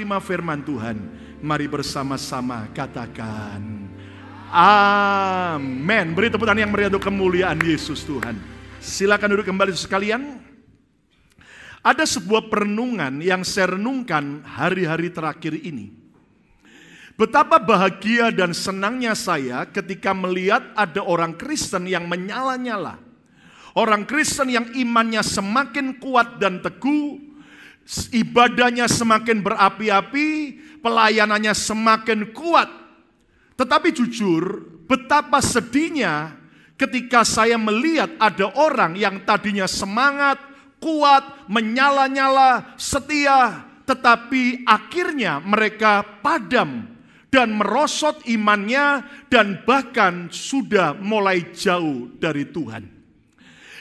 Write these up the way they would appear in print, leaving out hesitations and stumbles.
menerima firman Tuhan? Mari bersama-sama katakan amin. Beri tepuk tangan yang meriah untuk kemuliaan Yesus Tuhan. Silakan duduk kembali sekalian. Ada sebuah perenungan yang saya renungkan hari-hari terakhir ini. Betapa bahagia dan senangnya saya ketika melihat ada orang Kristen yang menyala-nyala. Orang Kristen yang imannya semakin kuat dan teguh, ibadahnya semakin berapi-api, pelayanannya semakin kuat. Tetapi jujur, betapa sedihnya ketika saya melihat ada orang yang tadinya semangat, kuat, menyala-nyala, setia, tetapi akhirnya mereka padam dan merosot imannya dan bahkan sudah mulai jauh dari Tuhan.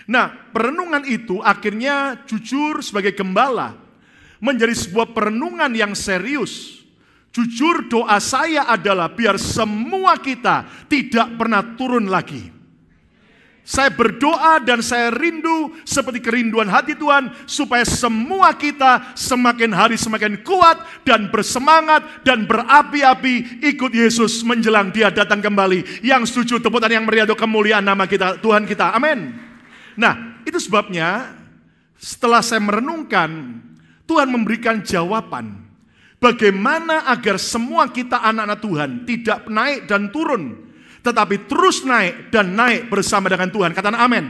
Nah, perenungan itu akhirnya jujur sebagai gembala menjadi sebuah perenungan yang serius. Jujur doa saya adalah biar semua kita tidak pernah turun lagi. Saya berdoa dan saya rindu seperti kerinduan hati Tuhan supaya semua kita semakin hari semakin kuat dan bersemangat dan berapi-api ikut Yesus menjelang Dia datang kembali. Yang setuju tepuk tangan yang meriah untuk kemuliaan nama kita, Tuhan kita. Amin. Nah, itu sebabnya setelah saya merenungkan, Tuhan memberikan jawaban bagaimana agar semua kita anak-anak Tuhan tidak naik dan turun, tetapi terus naik dan naik bersama dengan Tuhan. Katakan amin.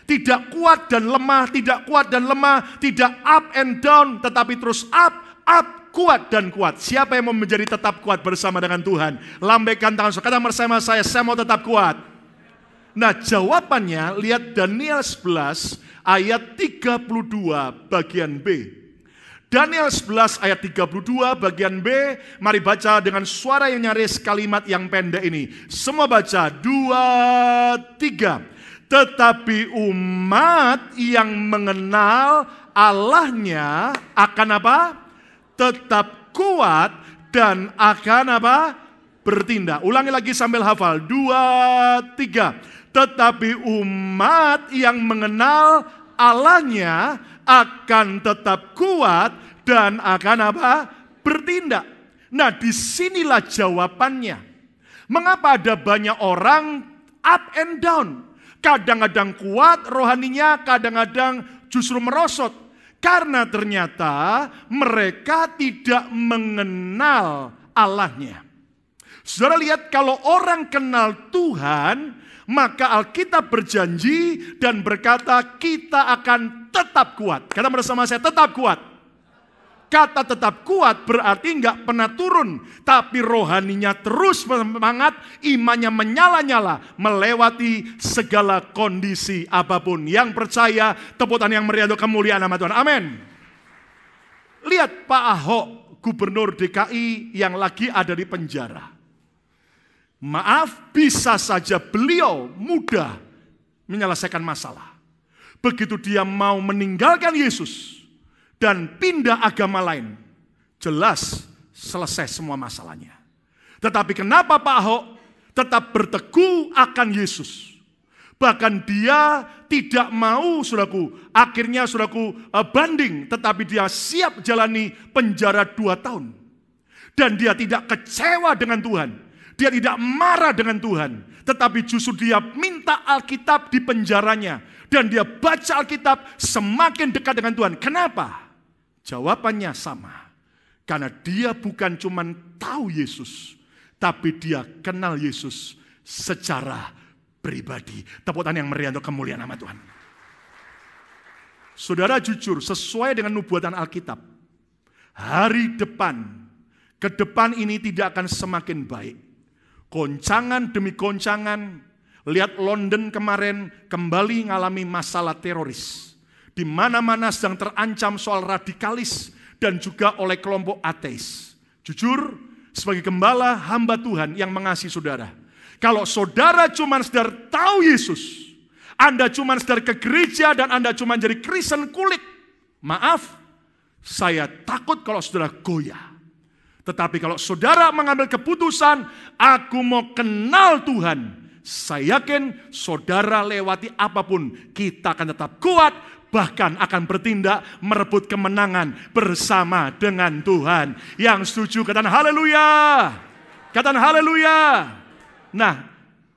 Tidak kuat dan lemah, tidak kuat dan lemah, tidak up and down, tetapi terus up, kuat dan kuat. Siapa yang mau menjadi tetap kuat bersama dengan Tuhan? Lambaikan tangan, katakan bersama saya mau tetap kuat. Nah, jawabannya lihat Daniel 11 ayat 32 bagian B. Daniel 11 ayat 32 bagian B, mari baca dengan suara yang nyaris kalimat yang pendek ini. Semua baca, 2, 3. Tetapi umat yang mengenal Allahnya akan apa? Tetap kuat dan akan apa? Bertindak. Ulangi lagi sambil hafal, 2, 3. Tetapi umat yang mengenal Allahnya akan tetap kuat dan akan apa? Bertindak. Nah, disinilah jawabannya. Mengapa ada banyak orang up and down? Kadang-kadang kuat rohaninya, kadang-kadang justru merosot. Karena ternyata mereka tidak mengenal Allahnya. Saudara lihat, kalau orang kenal Tuhan, maka Alkitab berjanji dan berkata kita akan tetap kuat. Kata bersama saya, tetap kuat. Kata tetap kuat berarti enggak pernah turun, tapi rohaninya terus semangat, imannya menyala-nyala, melewati segala kondisi apapun. Yang percaya, tepuk tangan yang meriah untuk kemuliaan nama Tuhan. Amin. Lihat Pak Ahok, Gubernur DKI yang lagi ada di penjara. Maaf, bisa saja beliau mudah menyelesaikan masalah. Begitu dia mau meninggalkan Yesus dan pindah agama lain, jelas selesai semua masalahnya. Tetapi kenapa Pak Ahok tetap berteguh akan Yesus? Bahkan dia tidak mau, saudaraku, akhirnya saudaraku banding, tetapi dia siap jalani penjara 2 tahun. Dan dia tidak kecewa dengan Tuhan. Dia tidak marah dengan Tuhan, tetapi justru dia minta Alkitab di penjaranya. Dan dia baca Alkitab semakin dekat dengan Tuhan. Kenapa? Jawabannya sama. Karena dia bukan cuma tahu Yesus, tapi dia kenal Yesus secara pribadi. Tepuk tangan yang meriah untuk kemuliaan nama Tuhan. Saudara jujur, sesuai dengan nubuatan Alkitab, hari depan, ke depan ini tidak akan semakin baik. Goncangan demi goncangan, lihat London kemarin kembali mengalami masalah teroris. Di mana-mana sedang terancam soal radikalis dan juga oleh kelompok ateis. Jujur, sebagai gembala hamba Tuhan yang mengasihi saudara, kalau saudara cuma sekedar tahu Yesus, Anda cuma sekedar ke gereja dan Anda cuma jadi Kristen kulit, maaf, saya takut kalau saudara goyah. Tetapi kalau saudara mengambil keputusan, aku mau kenal Tuhan, saya yakin saudara lewati apapun, kita akan tetap kuat, bahkan akan bertindak merebut kemenangan bersama dengan Tuhan. Yang setuju katakan haleluya. Katakan haleluya. Nah,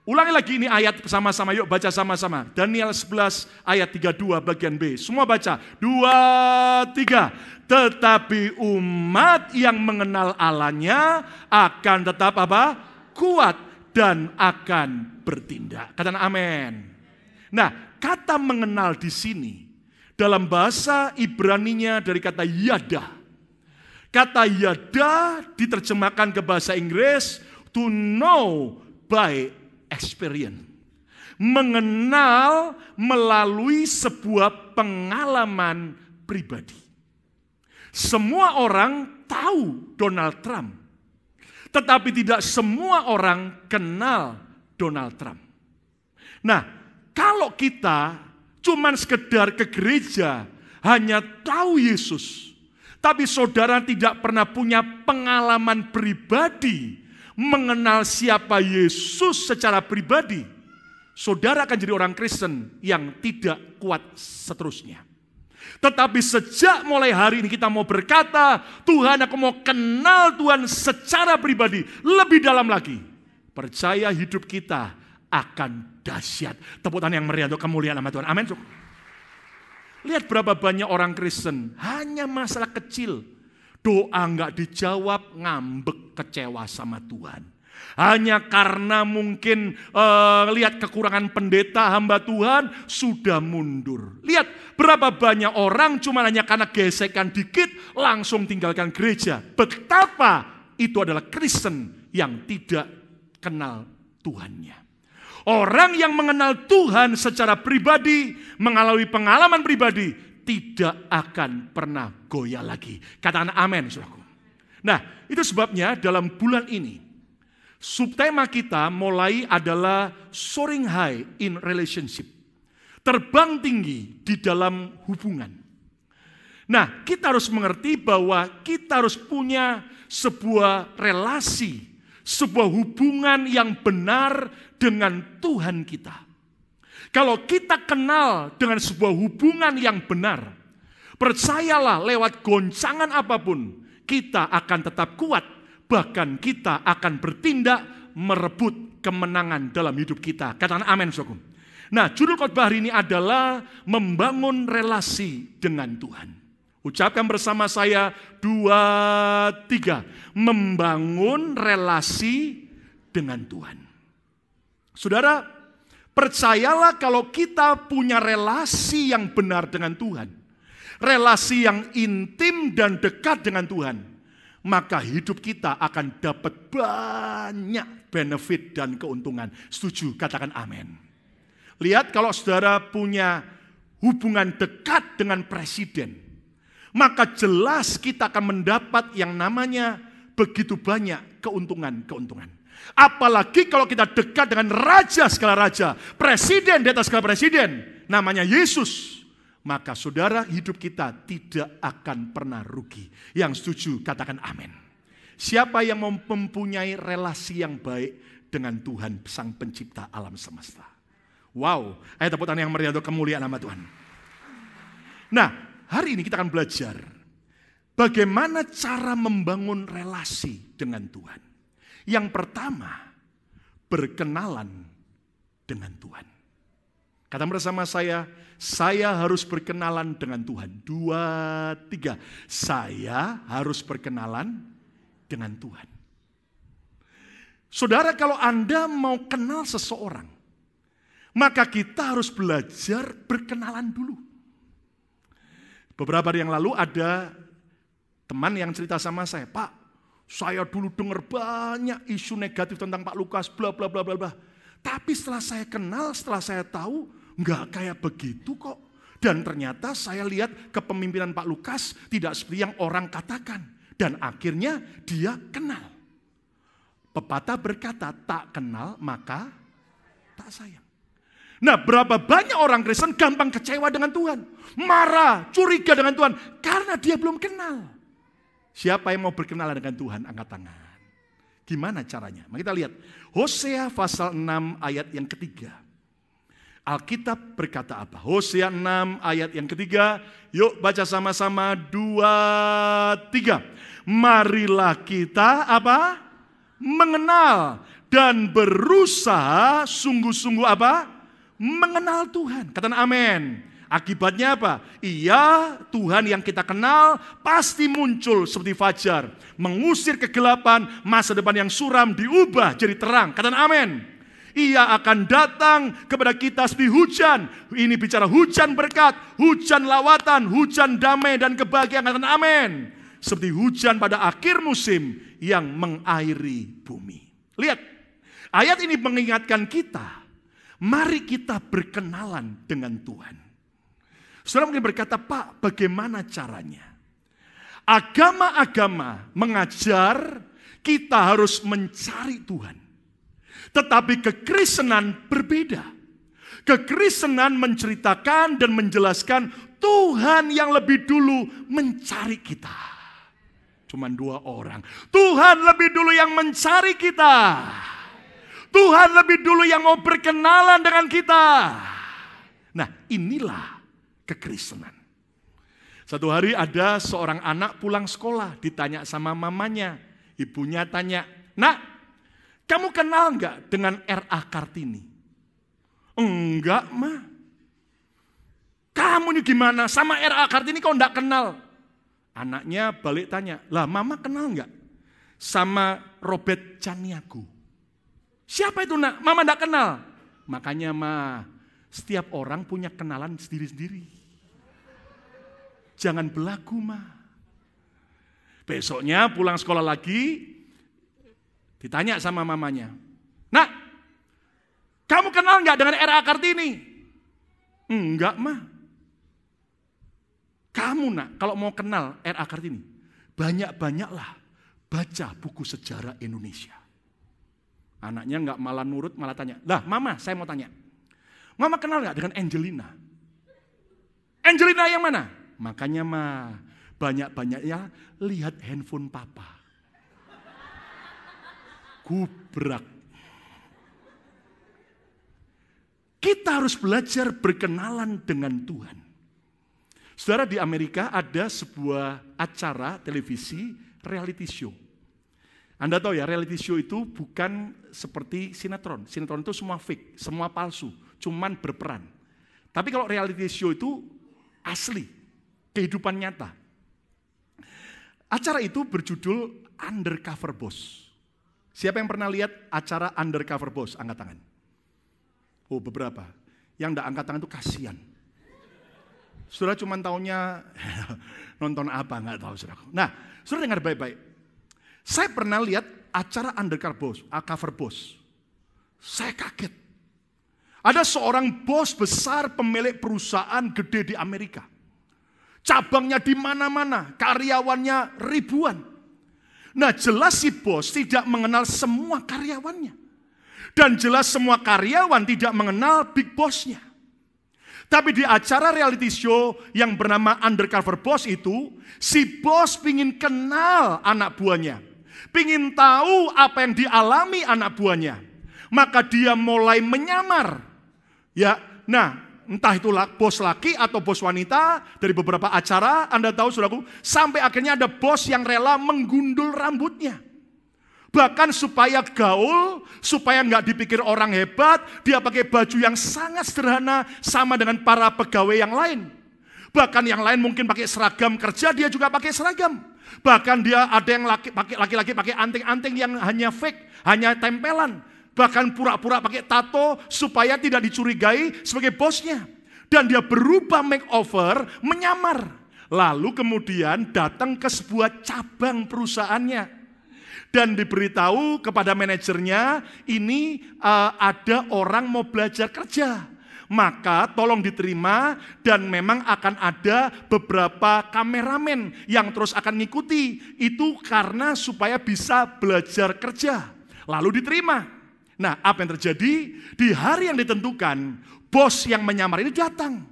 ulangi lagi ini ayat sama-sama, yuk baca sama-sama. Daniel 11 ayat 32 bagian B. Semua baca, 2, 3. Tetapi umat yang mengenal Allahnya akan tetap apa? Kuat dan akan bertindak. Katakan amin. Nah, kata mengenal di sini dalam bahasa Ibraninya dari kata yada. Kata yada diterjemahkan ke bahasa Inggris to know by experience. Mengenal melalui sebuah pengalaman pribadi. Semua orang tahu Donald Trump, tetapi tidak semua orang kenal Donald Trump. Nah, kalau kita cuman sekedar ke gereja, hanya tahu Yesus, tapi saudara tidak pernah punya pengalaman pribadi mengenal siapa Yesus secara pribadi, saudara akan jadi orang Kristen yang tidak kuat seterusnya. Tetapi sejak mulai hari ini kita mau berkata, Tuhan, aku mau kenal Tuhan secara pribadi, lebih dalam lagi. Percaya hidup kita akan dahsyat. Tepuk tangan yang meriah untuk kemuliaan nama Tuhan. Amin. Lihat berapa banyak orang Kristen, hanya masalah kecil. Doa enggak dijawab, ngambek, kecewa sama Tuhan. Hanya karena mungkin lihat kekurangan pendeta hamba Tuhan, sudah mundur. Lihat berapa banyak orang cuma hanya karena gesekan dikit, langsung tinggalkan gereja. Betapa itu adalah Kristen yang tidak kenal Tuhannya. Orang yang mengenal Tuhan secara pribadi, mengalami pengalaman pribadi, tidak akan pernah goyah lagi. Katakan amin, saudaraku. Nah, itu sebabnya dalam bulan ini, subtema kita mulai adalah soaring high in relationship. Terbang tinggi di dalam hubungan. Nah, kita harus mengerti bahwa kita harus punya sebuah relasi, sebuah hubungan yang benar dengan Tuhan kita. Kalau kita kenal dengan sebuah hubungan yang benar, percayalah lewat goncangan apapun, kita akan tetap kuat, bahkan kita akan bertindak merebut kemenangan dalam hidup kita. Katakan amin, saudaraku. Nah, judul khotbah hari ini adalah membangun relasi dengan Tuhan. Ucapkan bersama saya, 2, 3. Membangun relasi dengan Tuhan. Saudara, percayalah kalau kita punya relasi yang benar dengan Tuhan, relasi yang intim dan dekat dengan Tuhan, maka hidup kita akan dapat banyak benefit dan keuntungan. Setuju? Katakan amin. Lihat, kalau saudara punya hubungan dekat dengan presiden, maka jelas kita akan mendapat yang namanya begitu banyak keuntungan-keuntungan. Apalagi kalau kita dekat dengan raja segala raja, presiden di atas segala presiden, namanya Yesus, maka saudara, hidup kita tidak akan pernah rugi. Yang setuju katakan amin. Siapa yang mempunyai relasi yang baik dengan Tuhan Sang Pencipta alam semesta? Wow, ayo tepuk tangan yang meriah untuk kemuliaan nama Tuhan. Nah, hari ini kita akan belajar bagaimana cara membangun relasi dengan Tuhan. Yang pertama, berkenalan dengan Tuhan. Kata bersama saya harus berkenalan dengan Tuhan. 2, 3. Saya harus berkenalan dengan Tuhan. Saudara, kalau Anda mau kenal seseorang, maka kita harus belajar berkenalan dulu. Beberapa hari yang lalu ada teman yang cerita sama saya, Pak, saya dulu dengar banyak isu negatif tentang Pak Lukas, bla bla bla bla bla. Tapi setelah saya kenal, setelah saya tahu, nggak kayak begitu kok. Dan ternyata saya lihat kepemimpinan Pak Lukas tidak seperti yang orang katakan. Dan akhirnya dia kenal. Pepatah berkata, tak kenal maka tak sayang. Nah, berapa banyak orang Kristen gampang kecewa dengan Tuhan. Marah, curiga dengan Tuhan. Karena dia belum kenal. Siapa yang mau berkenalan dengan Tuhan? Angkat tangan. Gimana caranya? Mari kita lihat. Hosea pasal 6 ayat yang ketiga. Alkitab berkata apa? Hosea 6 ayat yang ketiga. Yuk baca sama-sama 2, 3. Marilah kita apa? Mengenal dan berusaha sungguh-sungguh apa? Mengenal Tuhan. Katakan amin. Akibatnya apa? Iya, Tuhan yang kita kenal pasti muncul seperti fajar. Mengusir kegelapan, masa depan yang suram diubah jadi terang. Katakan amin. Ia akan datang kepada kita seperti hujan. Ini bicara hujan berkat, hujan lawatan, hujan damai dan kebahagiaan. Katakan amin. Seperti hujan pada akhir musim yang mengairi bumi. Lihat, ayat ini mengingatkan kita, mari kita berkenalan dengan Tuhan. Saudara mungkin berkata, Pak, bagaimana caranya? Agama-agama mengajar kita harus mencari Tuhan. Tetapi kekristenan berbeda. Kekristenan menceritakan dan menjelaskan Tuhan yang lebih dulu mencari kita. Cuman 2 orang. Tuhan lebih dulu yang mencari kita. Tuhan lebih dulu yang mau berkenalan dengan kita. Nah, inilah kekristenan. Satu hari ada seorang anak pulang sekolah, ditanya sama mamanya. Ibunya tanya, "Nak, kamu kenal enggak dengan R.A. Kartini?" "Enggak, Ma." "Kamu ini gimana? Sama R.A. Kartini kau enggak kenal?" Anaknya balik tanya, "Lah, Mama kenal enggak sama Robert Caniago?" "Siapa itu, Nak? Mama enggak kenal." "Makanya, Ma, setiap orang punya kenalan sendiri-sendiri. Jangan belagu, Ma." Besoknya pulang sekolah lagi, ditanya sama mamanya, "Nak, kamu kenal nggak dengan R.A. Kartini?" "Enggak, Ma." "Kamu, Nak, kalau mau kenal R.A. Kartini, banyak-banyaklah baca buku sejarah Indonesia." Anaknya nggak malah nurut, malah tanya, "Lah, Mama, saya mau tanya. Mama kenal nggak dengan Angelina?" "Angelina yang mana?" "Makanya, Ma, banyak-banyaknya lihat handphone Papa." Gubrak. Kita harus belajar berkenalan dengan Tuhan. Saudara, di Amerika ada sebuah acara televisi reality show. Anda tahu ya, reality show itu bukan seperti sinetron. Sinetron itu semua fake, semua palsu, cuman berperan. Tapi kalau reality show itu asli, kehidupan nyata. Acara itu berjudul Undercover Boss. Siapa yang pernah lihat acara Undercover Boss? Angkat tangan. Oh, beberapa. Yang enggak angkat tangan itu kasihan. Saudara cuma taunya nonton apa, enggak tahu saudara. Nah, saudara dengar baik-baik. Saya pernah lihat acara Undercover Boss. Saya kaget. Ada seorang bos besar pemilik perusahaan gede di Amerika. Cabangnya di mana-mana, karyawannya ribuan. Nah, jelas si bos tidak mengenal semua karyawannya. Dan jelas semua karyawan tidak mengenal big boss-nya. Tapi di acara reality show yang bernama Undercover Boss itu, si bos pingin kenal anak buahnya. Pingin tahu apa yang dialami anak buahnya. Maka dia mulai menyamar. Ya, nah, entah itu bos laki atau bos wanita, dari beberapa acara, Anda tahu saudaraku, sampai akhirnya ada bos yang rela menggundul rambutnya. Bahkan supaya gaul, supaya nggak dipikir orang hebat, dia pakai baju yang sangat sederhana sama dengan para pegawai yang lain. Bahkan yang lain mungkin pakai seragam kerja, dia juga pakai seragam. Bahkan dia ada yang laki-laki pakai anting-anting yang hanya fake, hanya tempelan. Bahkan pura-pura pakai tato supaya tidak dicurigai sebagai bosnya. Dan dia berubah makeover, menyamar. Lalu kemudian datang ke sebuah cabang perusahaannya. Dan diberitahu kepada manajernya, ini ada orang mau belajar kerja. Maka tolong diterima dan memang akan ada beberapa kameramen yang terus akan ngikuti. Itu karena supaya bisa belajar kerja. Lalu diterima. Nah, apa yang terjadi? Di hari yang ditentukan, bos yang menyamar ini datang.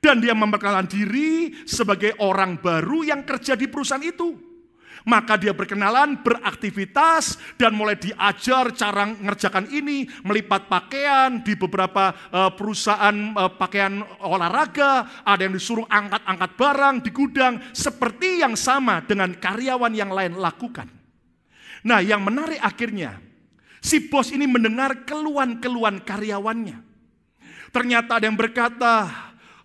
Dan dia memperkenalkan diri sebagai orang baru yang kerja di perusahaan itu. Maka dia berkenalan, beraktivitas, dan mulai diajar cara ngerjakan ini, melipat pakaian di beberapa perusahaan pakaian olahraga, ada yang disuruh angkat-angkat barang di gudang, seperti yang sama dengan karyawan yang lain lakukan. Nah, yang menarik akhirnya, si bos ini mendengar keluhan-keluhan karyawannya. Ternyata ada yang berkata,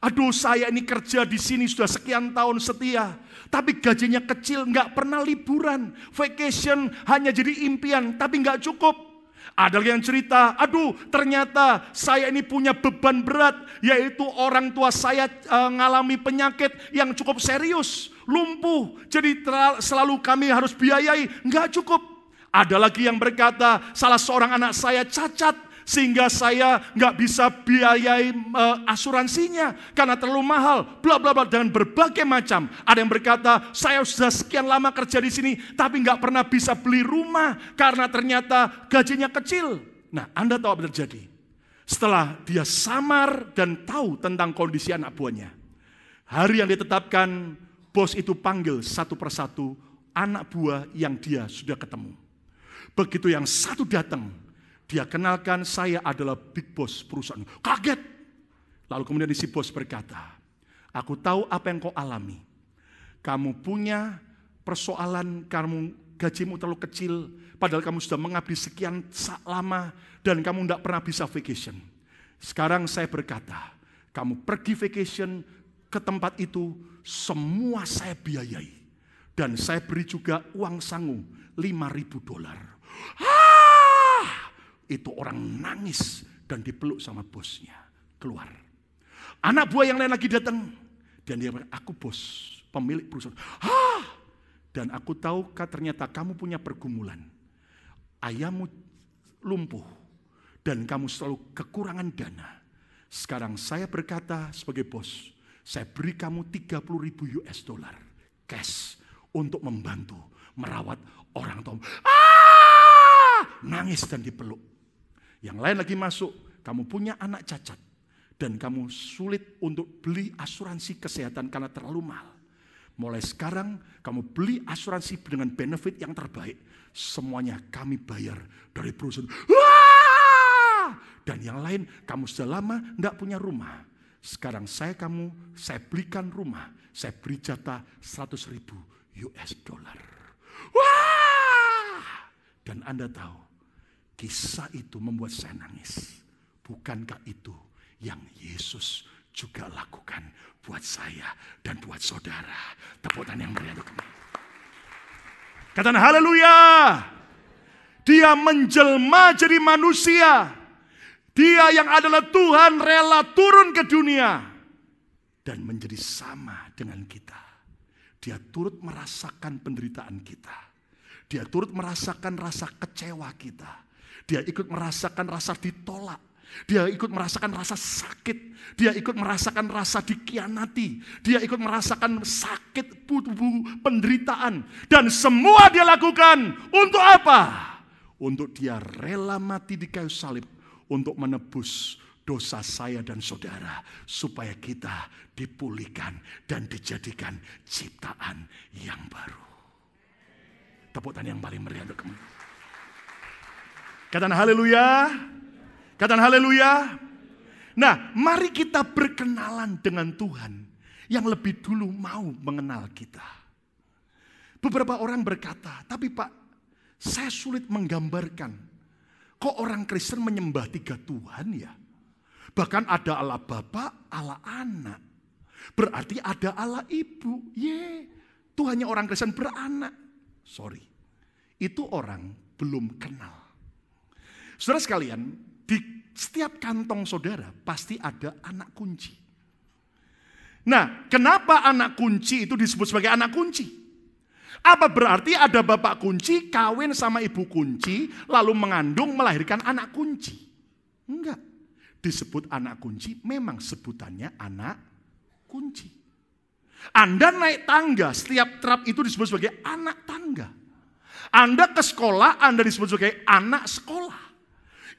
aduh saya ini kerja di sini sudah sekian tahun setia, tapi gajinya kecil, nggak pernah liburan, vacation hanya jadi impian, tapi nggak cukup. Ada yang cerita, aduh ternyata saya ini punya beban berat, yaitu orang tua saya ngalami penyakit yang cukup serius, lumpuh, jadi selalu kami harus biayai, nggak cukup. Ada lagi yang berkata, salah seorang anak saya cacat, sehingga saya nggak bisa biayai asuransinya karena terlalu mahal, bla bla bla, dan berbagai macam. Ada yang berkata, saya sudah sekian lama kerja di sini, tapi nggak pernah bisa beli rumah karena ternyata gajinya kecil. Nah, Anda tahu apa terjadi? Setelah dia samar dan tahu tentang kondisi anak buahnya, hari yang ditetapkan, bos itu panggil satu persatu anak buah yang dia sudah ketemu. Begitu yang satu datang, dia kenalkan, saya adalah big boss perusahaan. Kaget. Lalu kemudian si bos berkata, aku tahu apa yang kau alami. Kamu punya persoalan, kamu gajimu terlalu kecil, padahal kamu sudah mengabdi sekian lama, dan kamu tidak pernah bisa vacation. Sekarang saya berkata, kamu pergi vacation ke tempat itu, semua saya biayai. Dan saya beri juga uang sangu, $5.000. Itu orang nangis dan dipeluk sama bosnya. Keluar. Anak buah yang lain lagi datang. Dan dia bilang, aku bos, pemilik perusahaan. Dan aku tahu ternyata kamu punya pergumulan. Ayahmu lumpuh. Dan kamu selalu kekurangan dana. Sekarang saya berkata sebagai bos, saya beri kamu $30.000 cash untuk membantu merawat orang tua. Nangis dan dipeluk. Yang lain lagi masuk, kamu punya anak cacat dan kamu sulit untuk beli asuransi kesehatan karena terlalu mahal. Mulai sekarang kamu beli asuransi dengan benefit yang terbaik. Semuanya kami bayar dari perusahaan. Dan yang lain, kamu sudah lama tidak punya rumah. Sekarang saya belikan rumah. Saya beri jatah $100.000. Dan Anda tahu, kisah itu membuat saya nangis. Bukankah itu yang Yesus juga lakukan buat saya dan buat saudara? Tepuk tangan yang meriah untuk kami. Katakan haleluya. Dia menjelma jadi manusia. Dia yang adalah Tuhan rela turun ke dunia dan menjadi sama dengan kita. Dia turut merasakan penderitaan kita. Dia turut merasakan rasa kecewa kita. Dia ikut merasakan rasa ditolak. Dia ikut merasakan rasa sakit. Dia ikut merasakan rasa dikhianati. Dia ikut merasakan sakit, penderitaan. Dan semua dia lakukan untuk apa? Untuk dia rela mati di kayu salib. Untuk menebus dosa saya dan saudara. Supaya kita dipulihkan dan dijadikan ciptaan yang baru. Tepuk tangan yang paling meriah untuk kamu. Katakan haleluya. Katakan haleluya. Nah, mari kita berkenalan dengan Tuhan yang lebih dulu mau mengenal kita. Beberapa orang berkata, tapi Pak, saya sulit menggambarkan. Kok orang Kristen menyembah 3 Tuhan ya? Bahkan ada Allah Bapa, Allah Anak. Berarti ada Allah Ibu. Tuhannya orang Kristen beranak. Sorry, itu orang belum kenal. Saudara sekalian, di setiap kantong saudara pasti ada anak kunci. Nah, kenapa anak kunci itu disebut sebagai anak kunci? Apa berarti ada bapak kunci, kawin sama ibu kunci, lalu mengandung, melahirkan anak kunci? Enggak. Disebut anak kunci, memang sebutannya anak kunci. Anda naik tangga, setiap trap itu disebut sebagai anak tangga. Anda ke sekolah, Anda disebut sebagai anak sekolah.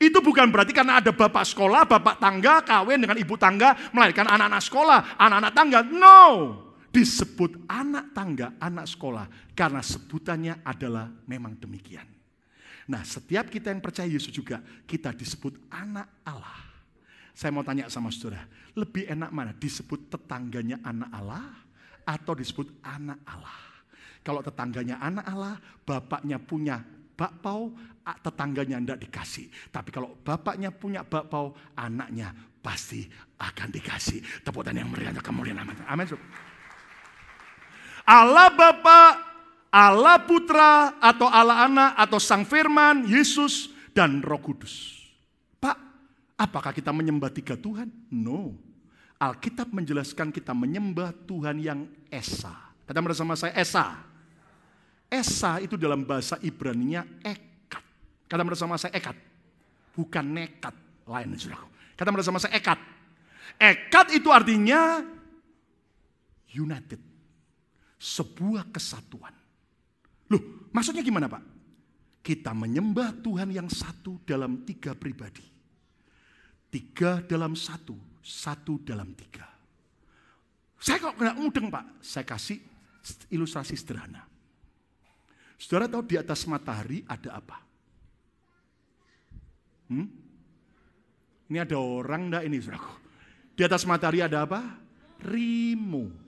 Itu bukan berarti karena ada bapak sekolah, bapak tangga, kawin dengan ibu tangga, melahirkan anak-anak sekolah, anak-anak tangga. No, disebut anak tangga, anak sekolah, karena sebutannya adalah memang demikian. Nah, setiap kita yang percaya Yesus juga, kita disebut anak Allah. Saya mau tanya sama saudara, lebih enak mana? Disebut tetangganya anak Allah atau disebut anak Allah? Kalau tetangganya anak Allah, bapaknya punya bakpao, tetangganya tidak dikasih. Tapi kalau bapaknya punya bakpao, anaknya pasti akan dikasih. Tepuk tangan yang meriah untuk kemuliaan amin. Amin. Allah Bapa, Allah Putra, atau Allah Anak, atau Sang Firman, Yesus, dan Roh Kudus. Pak, apakah kita menyembah tiga Tuhan? No. Alkitab menjelaskan kita menyembah Tuhan yang Esa. Kata bersama saya, Esa. Esa itu dalam bahasa Ibrani-nya ekat. Kata bersama saya, ekat. Bukan nekat. Lain, saudaraku. Kata bersama saya, ekat. Ekat itu artinya united. Sebuah kesatuan. Loh, maksudnya gimana Pak? Kita menyembah Tuhan yang satu dalam tiga pribadi. Tiga dalam satu, satu dalam tiga. Saya kok nggak mudeng Pak, saya kasih ilustrasi sederhana. Saudara tahu di atas matahari ada apa? Ini ada orang enggak ini saudaraku? Di atas matahari ada apa? Rimu.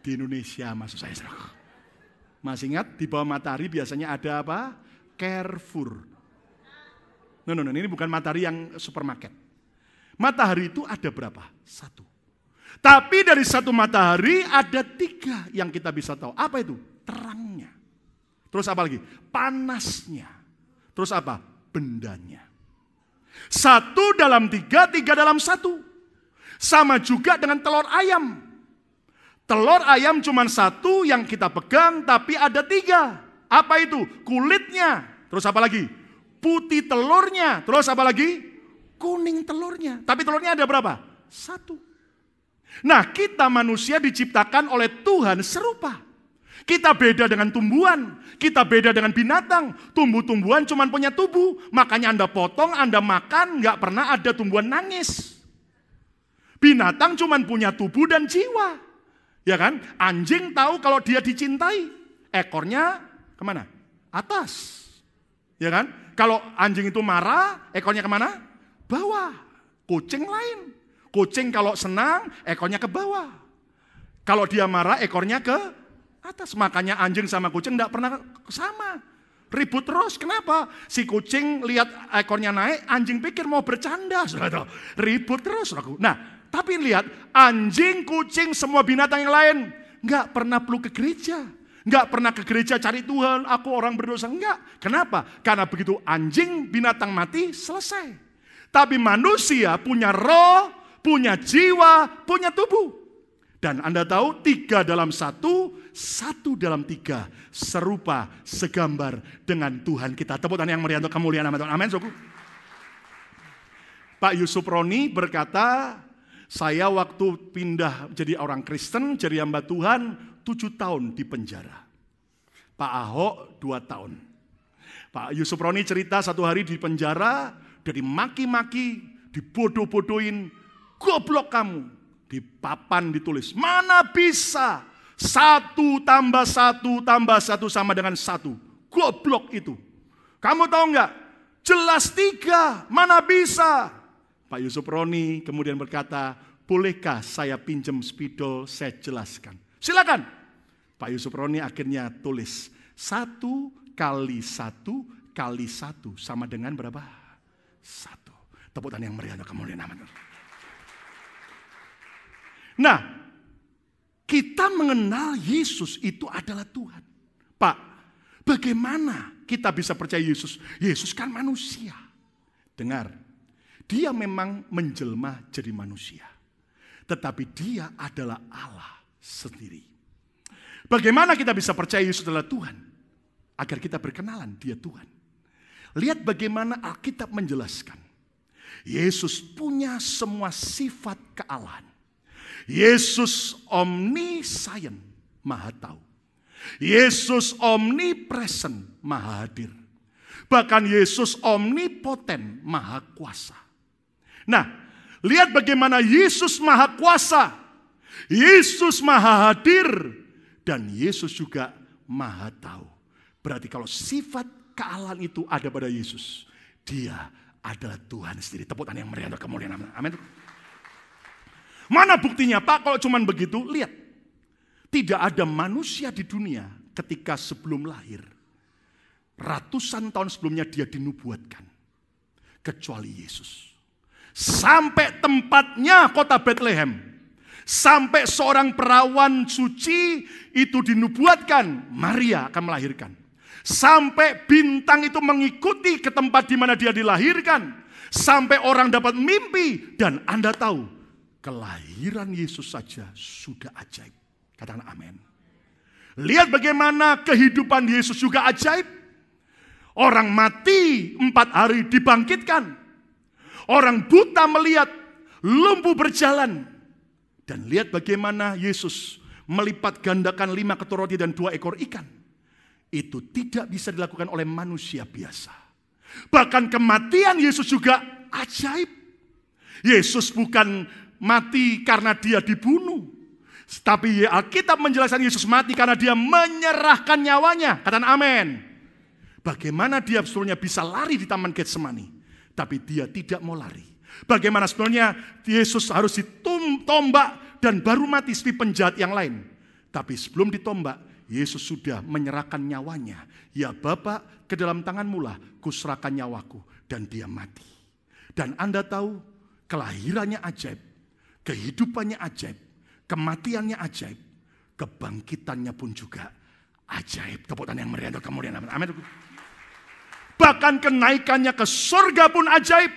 Di Indonesia maksud saya saudaraku. Masih ingat di bawah matahari biasanya ada apa? Carrefour. No, ini bukan matahari yang supermarket. Matahari itu ada berapa? Satu. Tapi dari satu matahari ada tiga yang kita bisa tahu. Apa itu? Terangnya. Terus apa lagi? Panasnya. Terus apa? Bendanya. Satu dalam tiga, tiga dalam satu. Sama juga dengan telur ayam. Telur ayam cuma satu yang kita pegang, tapi ada tiga. Apa itu? Kulitnya. Terus apa lagi? Putih telurnya. Terus apa lagi? Kuning telurnya. Tapi telurnya ada berapa? Satu. Nah, kita manusia diciptakan oleh Tuhan serupa. Kita beda dengan tumbuhan. Kita beda dengan binatang. Tumbuh-tumbuhan cuma punya tubuh. Makanya Anda potong, Anda makan, nggak pernah ada tumbuhan nangis. Binatang cuma punya tubuh dan jiwa. Ya kan? Anjing tahu kalau dia dicintai. Ekornya kemana? Atas. Ya kan? Kalau anjing itu marah, ekornya kemana? Bawah. Kucing lain. Kucing kalau senang, ekornya ke bawah. Kalau dia marah, ekornya ke atas. Makanya anjing sama kucing tidak pernah sama. Ribut terus. Kenapa? Si kucing lihat ekornya naik, anjing pikir mau bercanda. Ribut terus. Nah, tapi lihat, anjing, kucing, semua binatang yang lain nggak pernah perlu ke gereja. Nggak pernah ke gereja cari Tuhan, aku orang berdosa. Enggak. Kenapa? Karena begitu anjing, binatang mati, selesai. Tapi manusia punya roh, punya jiwa, punya tubuh. Dan Anda tahu, tiga dalam satu, satu dalam tiga. Serupa, segambar dengan Tuhan kita. Tepuk tangan yang meriah untuk kemuliaan nama Tuhan. Amin, suku. Pak Yusuf Roni berkata, saya waktu pindah jadi orang Kristen, jadi hamba Tuhan, 7 tahun di penjara. Pak Ahok 2 tahun. Pak Yusuf Roni cerita satu hari di penjara, dari maki-maki, dibodoh-bodohin, goblok kamu. Di papan ditulis, mana bisa 1 tambah 1 tambah 1 sama dengan 1. Goblok itu. Kamu tahu nggak? Jelas 3, mana bisa? Pak Yusuf Roni kemudian berkata, bolehkah saya pinjam spidol, saya jelaskan. Silakan. Pak Yusuf Roni akhirnya tulis, 1 kali 1 kali 1 sama dengan berapa? 1. Tepuk tangan yang meriah untuk kemuliaan nama Tuhan. Nah, kita mengenal Yesus itu adalah Tuhan. Pak, bagaimana kita bisa percaya Yesus? Yesus kan manusia. Dengar. Dia memang menjelma jadi manusia. Tetapi dia adalah Allah sendiri. Bagaimana kita bisa percaya Yesus adalah Tuhan? Agar kita berkenalan dia Tuhan. Lihat bagaimana Alkitab menjelaskan. Yesus punya semua sifat kealahan. Yesus omniscient, maha tahu. Yesus omnipresent, maha hadir. Bahkan Yesus omnipoten, maha kuasa. Nah, Lihat bagaimana Yesus maha kuasa, Yesus maha hadir, dan Yesus juga maha tahu. Berarti kalau sifat kealahan itu ada pada Yesus, dia adalah Tuhan sendiri. Tepuk tangan yang meriah untuk kemuliaan. Amin. Mana buktinya Pak kalau cuman begitu? Lihat. Tidak ada manusia di dunia ketika sebelum lahir. Ratusan tahun sebelumnya dia dinubuatkan. Kecuali Yesus. Sampai tempatnya kota Bethlehem. Sampai seorang perawan suci itu dinubuatkan. Maria akan melahirkan. Sampai bintang itu mengikuti ke tempat di mana dia dilahirkan. Sampai orang dapat mimpi. Dan Anda tahu, kelahiran Yesus saja sudah ajaib. Katakan amin. Lihat bagaimana kehidupan Yesus juga ajaib. Orang mati 4 hari dibangkitkan. Orang buta melihat, lumpuh berjalan. Dan lihat bagaimana Yesus melipat gandakan 5 ketur roti dan 2 ekor ikan. Itu tidak bisa dilakukan oleh manusia biasa. Bahkan kematian Yesus juga ajaib. Yesus bukan mati karena dia dibunuh. Tapi Alkitab menjelaskan Yesus mati karena dia menyerahkan nyawanya. Katakan amin. Bagaimana dia sebetulnya bisa lari di Taman Getsemani. Tapi dia tidak mau lari. Bagaimana sebenarnya Yesus harus ditombak dan baru mati seperti penjahat yang lain. Tapi sebelum ditombak, Yesus sudah menyerahkan nyawanya. Ya Bapa, ke dalam tanganmu lah kuserahkan nyawaku. Dan dia mati. Dan Anda tahu, kelahirannya ajaib. Kehidupannya ajaib. Kematiannya ajaib. Kebangkitannya pun juga ajaib. Tepuk tangan yang meriah untuk kemuliaan. Amin. Bahkan kenaikannya ke surga pun ajaib.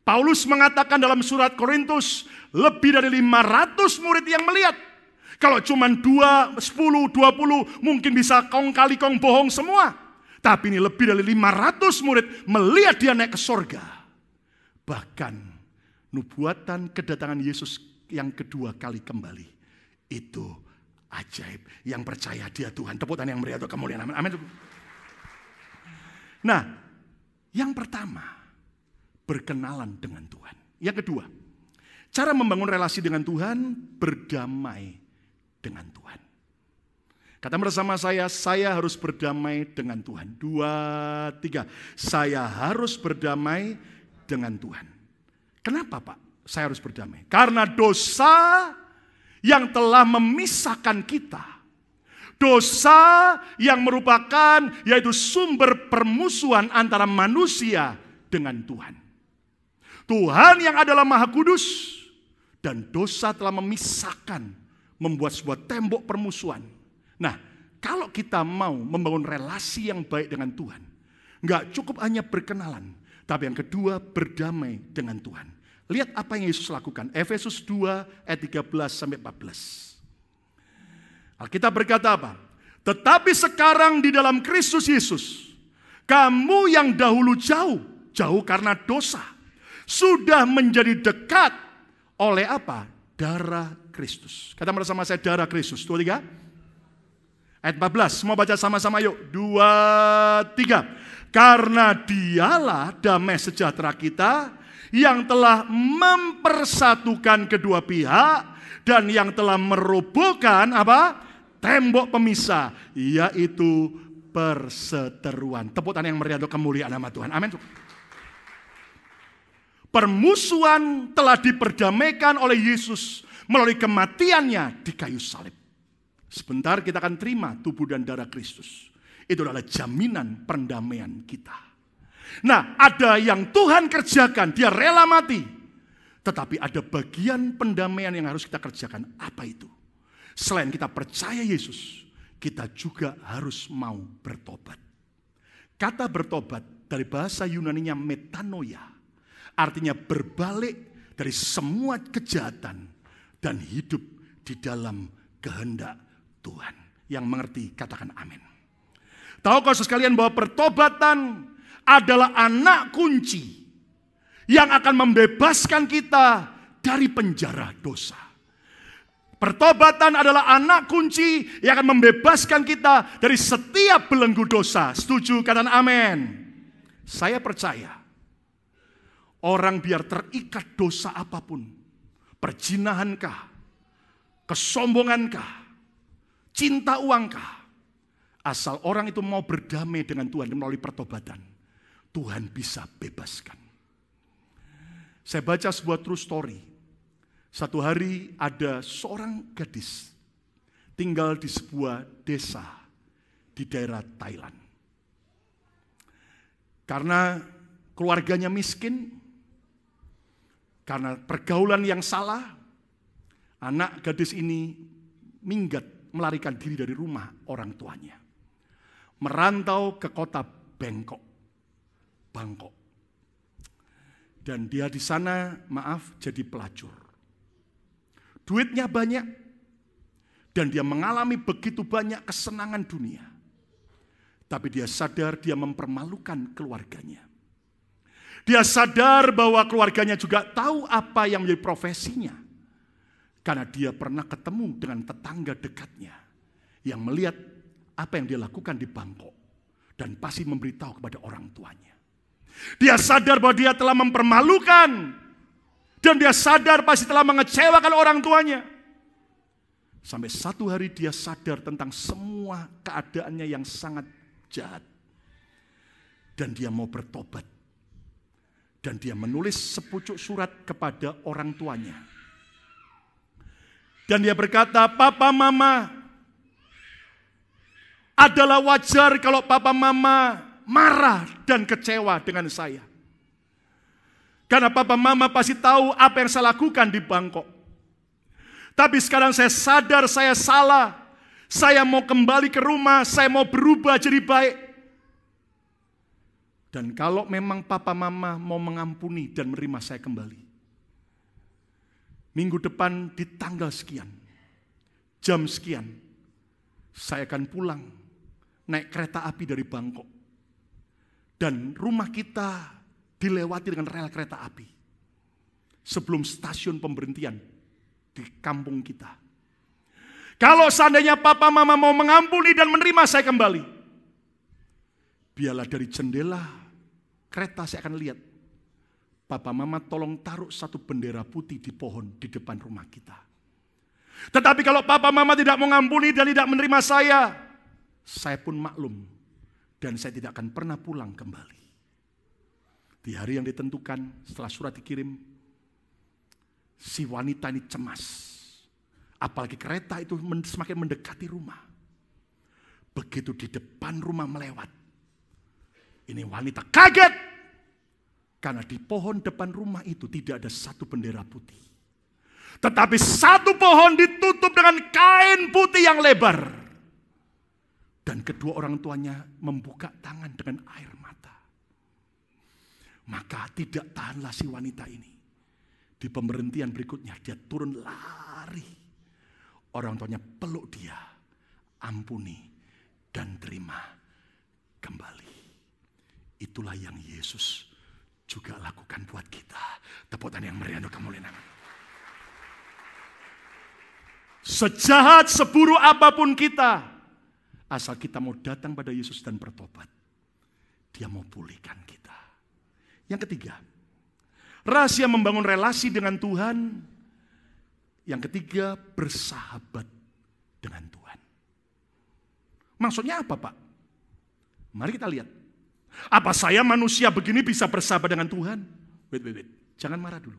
Paulus mengatakan dalam surat Korintus, lebih dari 500 murid yang melihat. Kalau cuma 2, 10, 20 mungkin bisa kong kali kong bohong semua. Tapi ini lebih dari 500 murid melihat dia naik ke surga. Bahkan nubuatan kedatangan Yesus yang kedua kali kembali. Itu ajaib. Yang percaya dia Tuhan. Tepuk tangan yang meriah untuk kemuliaan. Amin. Nah, yang pertama, berkenalan dengan Tuhan. Yang kedua, cara membangun relasi dengan Tuhan, berdamai dengan Tuhan. Kata bersama saya harus berdamai dengan Tuhan. 2, 3. Saya harus berdamai dengan Tuhan. Kenapa Pak? Saya harus berdamai. Karena dosa yang telah memisahkan kita. Dosa yang merupakan yaitu sumber permusuhan antara manusia dengan Tuhan. Tuhan yang adalah Maha Kudus dan dosa telah memisahkan, membuat sebuah tembok permusuhan. Nah, kalau kita mau membangun relasi yang baik dengan Tuhan, nggak cukup hanya berkenalan, tapi yang kedua berdamai dengan Tuhan. Lihat apa yang Yesus lakukan. Efesus 2 ayat 13-14. Alkitab berkata apa? Tetapi sekarang di dalam Kristus Yesus, kamu yang dahulu jauh karena dosa, sudah menjadi dekat oleh apa? Darah Kristus. Kata bersama saya, darah Kristus. 2, 3. Ayat 14, semua baca sama-sama yuk. 2, 3. Karena dialah damai sejahtera kita, yang telah mempersatukan kedua pihak, dan yang telah merobohkan apa? Tembok pemisah, yaitu perseteruan. Tepuk tangan yang meriah untuk kemuliaan nama Tuhan. Amin. Permusuhan telah diperdamaikan oleh Yesus melalui kematiannya di kayu salib. Sebentar kita akan terima tubuh dan darah Kristus. Itu adalah jaminan perdamaian kita. Nah, ada yang Tuhan kerjakan, dia rela mati. Tetapi ada bagian pendamaian yang harus kita kerjakan. Apa itu? Selain kita percaya Yesus, kita juga harus mau bertobat. Kata bertobat dari bahasa Yunaninya metanoia. Artinya berbalik dari semua kejahatan dan hidup di dalam kehendak Tuhan. Yang mengerti katakan amin. Tahukah sekalian bahwa pertobatan adalah anak kunci yang akan membebaskan kita dari penjara dosa. Pertobatan adalah anak kunci yang akan membebaskan kita dari setiap belenggu dosa. Setuju? Katakan amin. Saya percaya Orang biar terikat dosa apapun, perzinahankah, kesombongankah, cinta uangkah, asal orang itu mau berdamai dengan Tuhan melalui pertobatan, Tuhan bisa bebaskan. Saya baca sebuah true story. Satu hari ada seorang gadis tinggal di sebuah desa di daerah Thailand. Karena keluarganya miskin, karena pergaulan yang salah, anak gadis ini minggat, melarikan diri dari rumah orang tuanya. Merantau ke kota Bangkok. Dan dia di sana, jadi pelacur. Duitnya banyak, dan dia mengalami begitu banyak kesenangan dunia. Tapi dia sadar dia mempermalukan keluarganya. Dia sadar bahwa keluarganya juga tahu apa yang menjadi profesinya. Karena dia pernah ketemu dengan tetangga dekatnya yang melihat apa yang dia lakukan di Bangkok dan pasti memberitahu kepada orang tuanya. Dia sadar bahwa dia telah mempermalukan dan dia sadar pasti telah mengecewakan orang tuanya. Sampai satu hari dia sadar tentang semua keadaannya yang sangat jahat. Dan dia mau bertobat. Dan dia menulis sepucuk surat kepada orang tuanya. Dan dia berkata, "Papa Mama, adalah wajar kalau Papa Mama marah dan kecewa dengan saya. Karena Papa Mama pasti tahu apa yang saya lakukan di Bangkok. Tapi sekarang saya sadar saya salah. Saya mau kembali ke rumah, saya mau berubah jadi baik. Dan kalau memang Papa Mama mau mengampuni dan menerima saya kembali, minggu depan di tanggal sekian, jam sekian, saya akan pulang naik kereta api dari Bangkok. Dan rumah kita dilewati dengan rel kereta api sebelum stasiun pemberhentian di kampung kita. Kalau seandainya Papa Mama mau mengampuni dan menerima saya kembali, biarlah dari jendela kereta saya akan lihat, Papa Mama tolong taruh satu bendera putih di pohon di depan rumah kita. Tetapi kalau Papa Mama tidak mengampuni dan tidak menerima saya pun maklum. Dan saya tidak akan pernah pulang kembali." Di hari yang ditentukan setelah surat dikirim, si wanita ini cemas. Apalagi kereta itu semakin mendekati rumah. Begitu di depan rumah melewat, ini wanita kaget. Karena di pohon depan rumah itu tidak ada satu bendera putih. Tetapi satu pohon ditutup dengan kain putih yang lebar. Dan kedua orang tuanya membuka tangan dengan air mata. Maka tidak tahanlah si wanita ini. Di pemberhentian berikutnya dia turun lari. Orang tuanya peluk dia, ampuni dan terima kembali. Itulah yang Yesus juga lakukan buat kita. Tepuk tangan yang meriah untuk kemuliaan. Sejahat, seburuk apapun kita, asal kita mau datang pada Yesus dan bertobat, Dia mau pulihkan kita. Yang ketiga, rahasia membangun relasi dengan Tuhan. Yang ketiga, bersahabat dengan Tuhan. Maksudnya apa, Pak? Mari kita lihat. Apa saya manusia begini bisa bersahabat dengan Tuhan? Wait. Jangan marah dulu.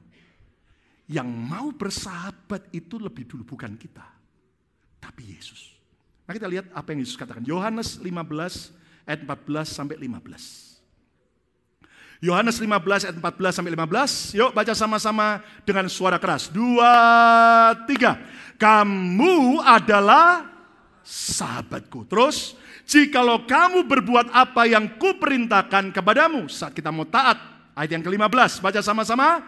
Yang mau bersahabat itu lebih dulu bukan kita, tapi Yesus. Mari kita lihat apa yang Yesus katakan. Yohanes 15 ayat 14 sampai 15. Yohanes 15 ayat 14 sampai 15. Yuk baca sama-sama dengan suara keras. 2, 3. Kamu adalah sahabatku. Terus, jikalau kamu berbuat apa yang kuperintahkan kepadamu. Saat kita mau taat. Ayat yang ke-15. Baca sama-sama.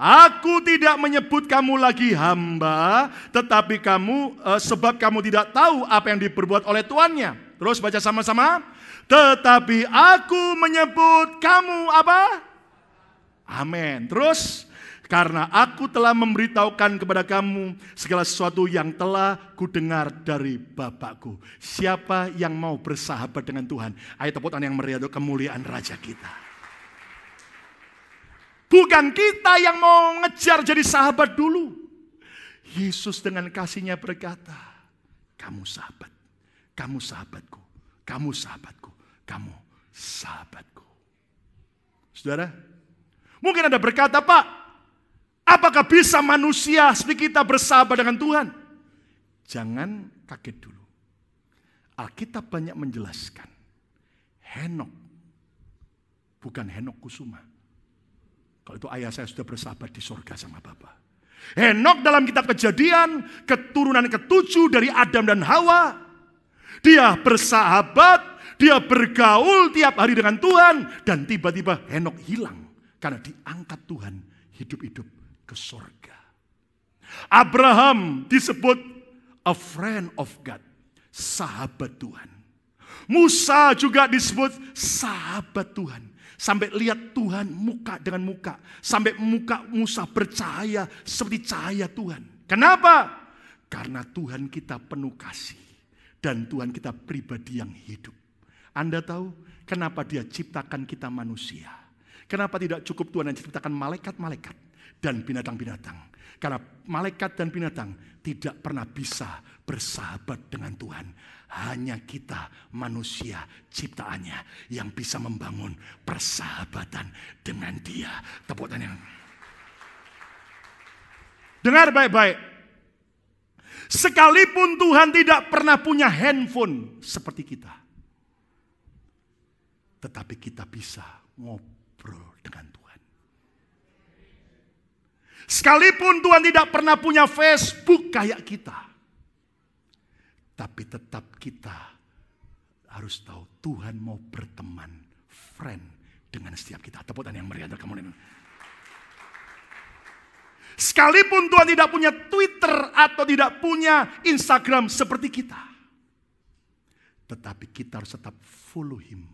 Aku tidak menyebut kamu lagi hamba, tetapi sebab kamu tidak tahu apa yang diperbuat oleh tuannya. Terus baca sama-sama. Tetapi aku menyebut kamu apa? Amin. Terus, karena aku telah memberitahukan kepada kamu segala sesuatu yang telah kudengar dari Bapakku. Siapa yang mau bersahabat dengan Tuhan? Ayo tepuk tangan yang meriah untuk kemuliaan Raja kita. Bukan kita yang mau ngejar jadi sahabat dulu. Yesus dengan kasih-Nya berkata, kamu sahabat, kamu sahabatku, kamu sahabatku, kamu sahabatku. Saudara, mungkin Anda berkata, Pak, apakah bisa manusia seperti kita bersahabat dengan Tuhan? Jangan kaget dulu. Alkitab banyak menjelaskan. Henok, bukan Henok Kusuma. Kalau itu ayah saya sudah bersahabat di surga sama Bapa. Henok dalam kitab Kejadian, keturunan ke-7 dari Adam dan Hawa. Dia bersahabat, dia bergaul tiap hari dengan Tuhan. Dan tiba-tiba Henok hilang. Karena diangkat Tuhan hidup-hidup ke surga. Abraham disebut a friend of God. Sahabat Tuhan. Musa juga disebut sahabat Tuhan. Sampai lihat Tuhan muka dengan muka. Sampai muka Musa bercahaya seperti cahaya Tuhan. Kenapa? Karena Tuhan kita penuh kasih. Dan Tuhan kita pribadi yang hidup. Anda tahu kenapa Dia ciptakan kita manusia? Kenapa tidak cukup Tuhan yang ciptakan malaikat-malaikat dan binatang-binatang? Karena malaikat dan binatang tidak pernah bisa bersahabat dengan Tuhan. Hanya kita manusia ciptaannya yang bisa membangun persahabatan dengan Dia. Tepuk tangan. Dengar baik-baik. Sekalipun Tuhan tidak pernah punya handphone seperti kita. Tetapi kita bisa ngobrol dengan Tuhan. Sekalipun Tuhan tidak pernah punya Facebook kayak kita. Tapi tetap kita harus tahu Tuhan mau berteman, friend dengan setiap kita. Tepuk tangan yang meriah untuk kamu. Sekalipun Tuhan tidak punya Twitter atau tidak punya Instagram seperti kita. Tetapi kita harus tetap follow Him.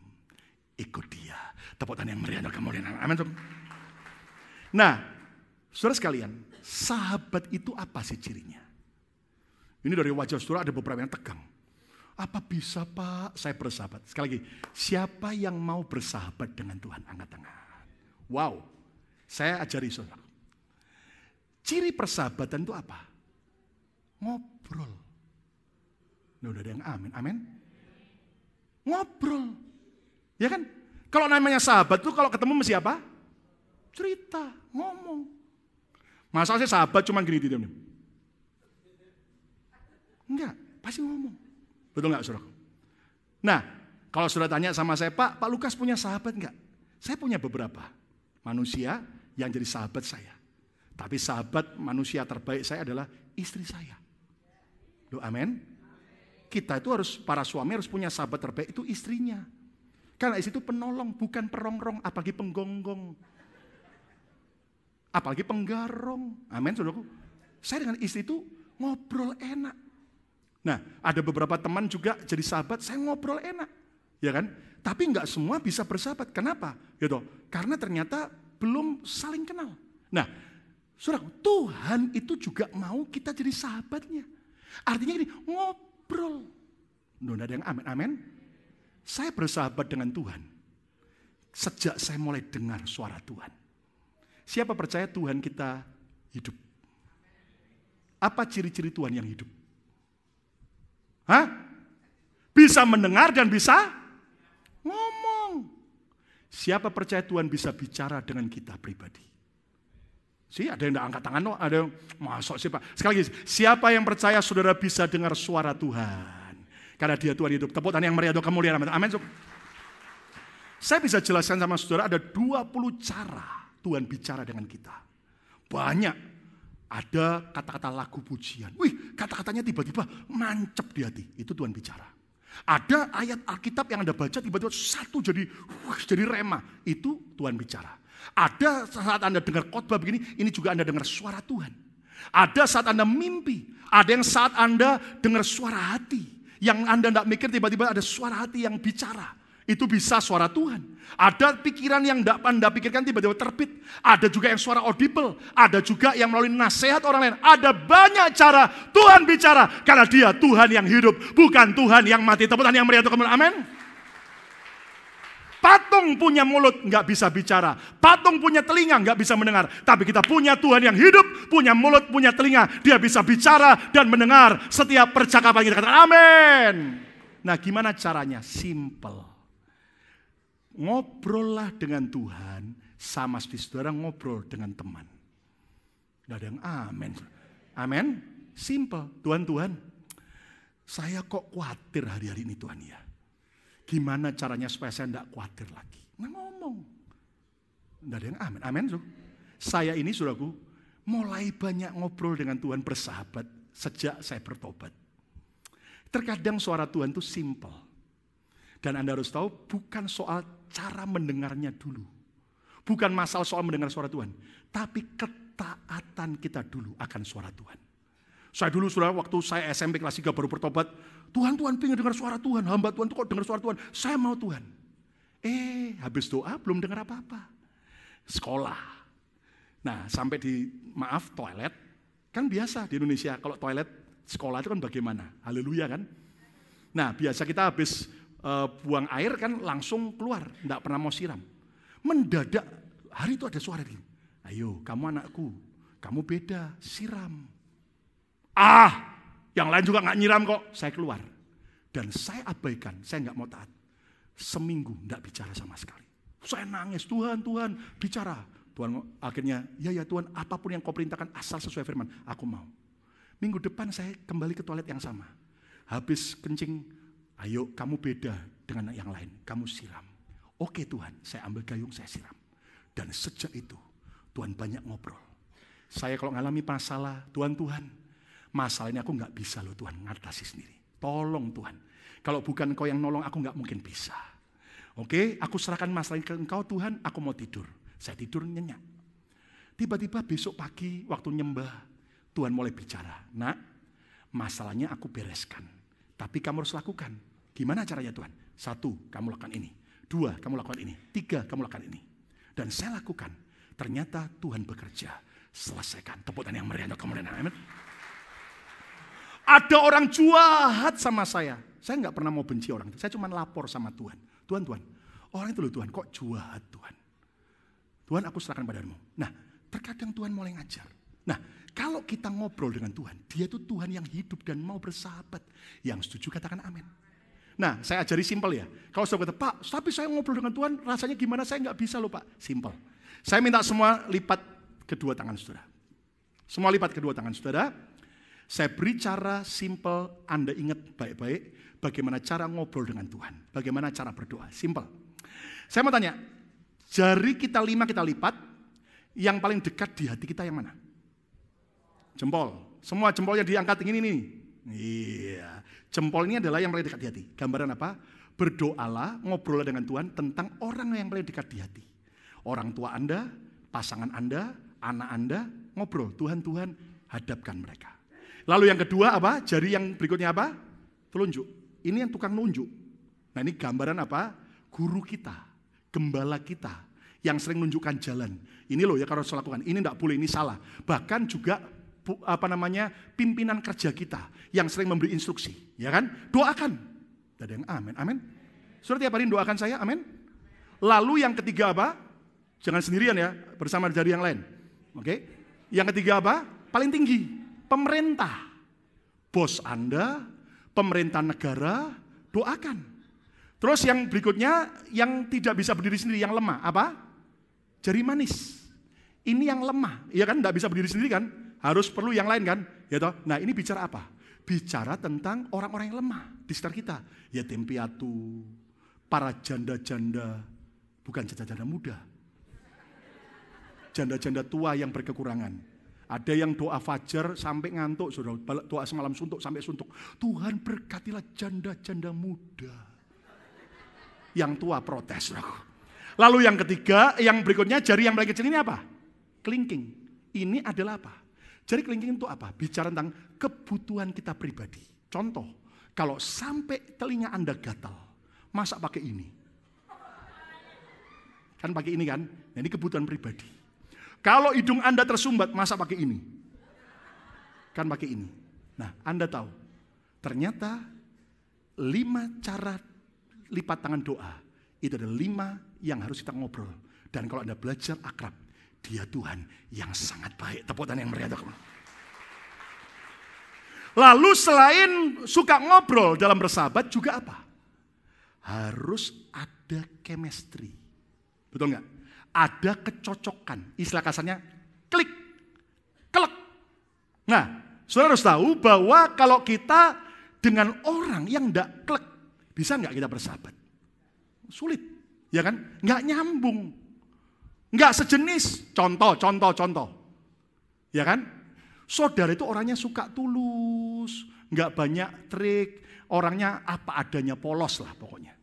Ikut Dia. Tepuk tangan yang meriah untuk kamu. Amin. Nah, saudara sekalian, sahabat itu apa sih cirinya? Ini dari wajah saudara ada beberapa yang tegang. Apa bisa Pak saya bersahabat? Sekali lagi, siapa yang mau bersahabat dengan Tuhan? Angkat tangan. Wow, saya ajari saudara. Ciri persahabatan itu apa? Ngobrol. Udah ada yang amin, amin. Ngobrol. Ya kan? Kalau namanya sahabat tuh kalau ketemu mesti apa? Cerita, ngomong. Masa saya sahabat cuma gini diam. Enggak, pasti ngomong. Betul enggak saudara? Nah, kalau saudara tanya sama saya, Pak Lukas punya sahabat enggak? Saya punya beberapa manusia yang jadi sahabat saya. Tapi sahabat manusia terbaik saya adalah istri saya. Loh, amin? Kita itu harus, para suami harus punya sahabat terbaik itu istrinya. Karena istri itu penolong, bukan perongrong, apalagi penggonggong. Apalagi penggarong. Amin, saudaraku. Saya dengan istri itu ngobrol enak. Nah, ada beberapa teman juga jadi sahabat, saya ngobrol enak. Ya kan? Tapi enggak semua bisa bersahabat. Kenapa? Gitu. Karena ternyata belum saling kenal. Nah, saudara, Tuhan itu juga mau kita jadi sahabatnya. Artinya gini, ngobrol. Nggak ada yang amin, amin. Saya bersahabat dengan Tuhan. Sejak saya mulai dengar suara Tuhan. Siapa percaya Tuhan kita hidup? Apa ciri-ciri Tuhan yang hidup? Hah? Bisa mendengar dan bisa ngomong. Siapa percaya Tuhan bisa bicara dengan kita pribadi? Sih, ada yang tidak angkat tangan, ada yang masuk sih Pak. Sekali lagi, siapa yang percaya saudara bisa dengar suara Tuhan? Karena Dia Tuhan hidup. Tepuk tangan yang meriah untuk kemuliaan. Amin. Saya bisa jelaskan sama saudara ada 20 cara Tuhan bicara dengan kita. Banyak. Ada kata-kata lagu pujian. Wih, kata-katanya tiba-tiba nancep di hati. Itu Tuhan bicara. Ada ayat Alkitab yang Anda baca tiba-tiba satu jadi rema. Itu Tuhan bicara. Ada saat Anda dengar khotbah begini, ini juga Anda dengar suara Tuhan. Ada saat Anda mimpi. Ada yang saat Anda dengar suara hati. Yang Anda tidak mikir tiba-tiba ada suara hati yang bicara. Itu bisa suara Tuhan. Ada pikiran yang tidak Anda pikirkan tiba-tiba terbit. Ada juga yang suara audible. Ada juga yang melalui nasihat orang lain. Ada banyak cara Tuhan bicara. Karena Dia Tuhan yang hidup. Bukan Tuhan yang mati. Tepuk tangan yang meriah untuk kemuliaan. Amin. Patung punya mulut nggak bisa bicara. Patung punya telinga nggak bisa mendengar. Tapi kita punya Tuhan yang hidup, punya mulut, punya telinga. Dia bisa bicara dan mendengar setiap percakapan kita. Katakan amin. Nah, gimana caranya? Simple. Ngobrollah dengan Tuhan sama seperti saudara ngobrol dengan teman. Nggak ada yang amin. Amin. Simple. Tuhan, saya kok khawatir hari-hari ini Tuhan ya. Gimana caranya supaya saya tidak khawatir lagi? Nah, ngomong. Tidak ada yang amin. Amin. Saya ini saudaraku mulai banyak ngobrol dengan Tuhan bersahabat sejak saya bertobat. Terkadang suara Tuhan itu simple. Dan Anda harus tahu bukan soal cara mendengarnya dulu. Bukan masalah soal mendengar suara Tuhan. Tapi ketaatan kita dulu akan suara Tuhan. Saya dulu saudara waktu saya SMP kelas 3 baru bertobat. Tuhan pengen dengar suara Tuhan. Hamba Tuhan tuh kok dengar suara Tuhan. Saya mau Tuhan. Habis doa belum dengar apa-apa. Sekolah. Nah sampai di toilet. Kan biasa di Indonesia kalau toilet sekolah itu kan bagaimana. Haleluya kan. Nah biasa kita habis buang air kan langsung keluar. Tidak pernah mau siram. Mendadak hari itu ada suara ini. Ayo kamu anakku. Kamu beda siram. Yang lain juga nggak nyiram kok. Saya keluar. Dan saya abaikan. Saya nggak mau taat. Seminggu nggak bicara sama sekali. Saya nangis. Tuhan bicara. Tuhan akhirnya, ya Tuhan apapun yang kau perintahkan asal sesuai firman. Aku mau. Minggu depan saya kembali ke toilet yang sama. Habis kencing. Ayo kamu beda dengan yang lain. Kamu siram. Oke Tuhan. Saya ambil gayung saya siram. Dan sejak itu Tuhan banyak ngobrol. Saya kalau ngalami masalah. Tuhan. Masalah ini aku nggak bisa loh Tuhan ngatasi sendiri. Tolong Tuhan. Kalau bukan Engkau yang nolong aku nggak mungkin bisa. Oke, aku serahkan masalah ini ke Engkau Tuhan. Aku mau tidur. Saya tidur nyenyak. Tiba-tiba besok pagi waktu nyembah Tuhan mulai bicara. Nak, masalahnya aku bereskan. Tapi kamu harus lakukan. Gimana caranya Tuhan? 1, kamu lakukan ini. 2, kamu lakukan ini. 3, kamu lakukan ini. Dan saya lakukan. Ternyata Tuhan bekerja. Selesaikan. Tepuk tangan yang meriah untuk kemuliaan. Amin. Ada orang jahat sama saya. Saya nggak pernah mau benci orang itu. Saya cuma lapor sama Tuhan. Tuhan. Orang itu loh Tuhan, kok jahat Tuhan. Tuhan aku serahkan padamu. Nah, terkadang Tuhan mulai ngajar. Nah, kalau kita ngobrol dengan Tuhan, dia itu Tuhan yang hidup dan mau bersahabat. Yang setuju katakan amin. Nah, saya ajari simpel ya. Kalau saudara kata, Pak, tapi saya ngobrol dengan Tuhan, rasanya gimana? Saya nggak bisa loh Pak. Simpel. Saya minta semua lipat kedua tangan saudara. Semua lipat kedua tangan saudara. Saya beri cara simple, Anda ingat baik-baik bagaimana cara ngobrol dengan Tuhan. Bagaimana cara berdoa, simple. Saya mau tanya, jari kita 5 kita lipat, yang paling dekat di hati kita yang mana? Jempol. Semua jempolnya diangkat ini nih. Iya, jempol ini adalah yang paling dekat di hati. Gambaran apa? Berdoalah, ngobrol dengan Tuhan tentang orang yang paling dekat di hati. Orang tua Anda, pasangan Anda, anak Anda, ngobrol. Tuhan, hadapkan mereka. Lalu yang kedua apa? Jari yang berikutnya apa? Telunjuk. Ini yang tukang nunjuk. Nah ini gambaran apa? Guru kita, gembala kita yang sering menunjukkan jalan. Ini loh ya kalau harus lakukan. Ini tidak boleh, ini salah. Bahkan juga pimpinan kerja kita yang sering memberi instruksi. Ya kan? Doakan. Tidak ada yang amin. Amin. Sudah tiap hari doakan saya. Amin. Lalu yang ketiga apa? Jangan sendirian ya. Bersama jari yang lain. Oke. Yang ketiga apa? Paling tinggi. Pemerintah, bos Anda, pemerintah negara, doakan. Terus yang berikutnya, yang tidak bisa berdiri sendiri, yang lemah, apa? Jari manis. Ini yang lemah, ya kan? Tidak bisa berdiri sendiri kan? Harus perlu yang lain kan? Ya toh? Nah ini bicara apa? Bicara tentang orang-orang yang lemah di sekitar kita. Yatim piatu, para janda-janda, bukan janda-janda muda. Janda-janda tua yang berkekurangan. Ada yang doa fajar sampai ngantuk, saudara. Doa semalam suntuk sampai suntuk. Tuhan berkatilah janda-janda muda. Yang tua protes. Lalu yang ketiga, yang berikutnya jari yang paling kecil ini apa? Kelingking. Ini adalah apa? Jari kelingking itu apa? Bicara tentang kebutuhan kita pribadi. Contoh, kalau sampai telinga Anda gatal, masa pakai ini? Kan pakai ini kan? Nah, ini kebutuhan pribadi. Kalau hidung Anda tersumbat, masa pakai ini? Kan pakai ini. Nah, Anda tahu, ternyata 5 cara lipat tangan doa Itu ada 5 yang harus kita ngobrol. Dan kalau Anda belajar akrab, Dia Tuhan yang sangat baik. Tepuk tangan yang meriah. Lalu selain suka ngobrol dalam bersahabat juga apa? Harus ada chemistry. Betul nggak? Ada kecocokan. Istilah kasarnya klik, kelek. Nah, saudara harus tahu bahwa kalau kita dengan orang yang tidak klek, bisa nggak kita bersahabat? Sulit, ya kan? Nggak nyambung, nggak sejenis. Contoh. Ya kan? Saudara itu orangnya suka tulus, nggak banyak trik, orangnya apa adanya, polos lah pokoknya.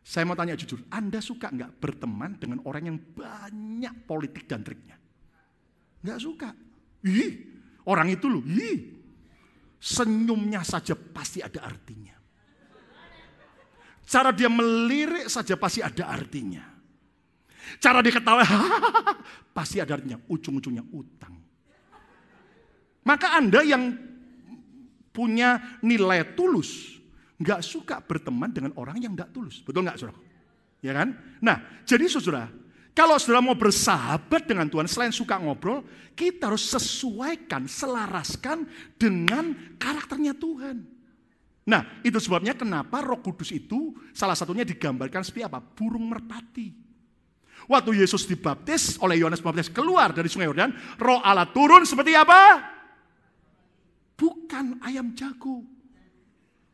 Saya mau tanya jujur, Anda suka nggak berteman dengan orang yang banyak politik dan triknya? Nggak suka. Orang itu loh, senyumnya saja pasti ada artinya. Cara dia melirik saja pasti ada artinya. Cara dia ketawa, pasti ada artinya. Ujung-ujungnya utang. Maka Anda yang punya nilai tulus, nggak suka berteman dengan orang yang nggak tulus. Betul nggak, saudara? Ya kan? Nah, jadi saudara, kalau saudara mau bersahabat dengan Tuhan, selain suka ngobrol, kita harus sesuaikan, selaraskan dengan karakternya Tuhan. Nah, itu sebabnya kenapa Roh Kudus itu salah satunya digambarkan seperti apa? Burung merpati. Waktu Yesus dibaptis oleh Yohanes Pembaptis keluar dari sungai Yordan, Roh Allah turun seperti apa? Bukan ayam jago,